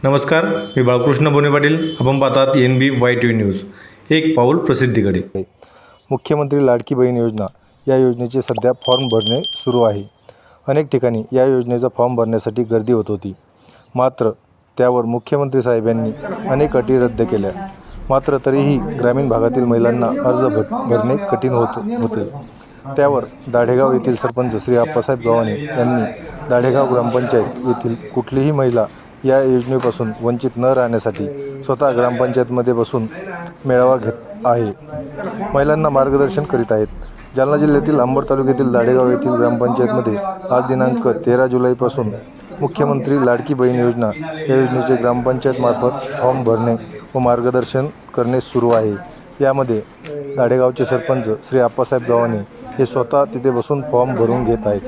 नमस्कार, मी बाळकृष्ण बोने पाटील. आपण पाहतात NBYTV न्यूज. एक पाऊल प्रसिद्धीकडे. मुख्यमंत्री लाडकी बहीण योजना या योजनेचे सध्या फॉर्म भरणे सुरू आहे. अनेक ठिकाणी या योजनेचा फॉर्म भरण्यासाठी गर्दी होत होती. मात्र त्यावर मुख्यमंत्री साहेबांनी अनेक अटी रद्द केल्या. मात्र तरीही ग्रामीण भागातील महिलांना अर्ज भरणे कठीण होते. त्यावर दाढेगाव येथील सरपंच श्री आप्पासाहेब गव्हाणे यांनी दाढेगाव ग्रामपंचायत येथील कुठलीही महिला या योजनेपासून वंचित न राहण्यासाठी स्वतः ग्रामपंचायतमध्ये बसून मेळावा घेत आहे. महिलांना मार्गदर्शन करीत आहेत. जालना जिल्ह्यातील अंबड तालुक्यातील दाढेगाव येथील ग्रामपंचायतमध्ये आज दिनांक 13 जुलैपासून मुख्यमंत्री लाडकी बहीण योजना या योजनेचे ग्रामपंचायत मार्फत फॉर्म भरणे व मार्गदर्शन करणे सुरू आहे. यामध्ये दाढेगावचे सरपंच श्री आप्पासाहेब गव्हाणे हे स्वतः तिथे बसून फॉर्म भरून घेत आहेत.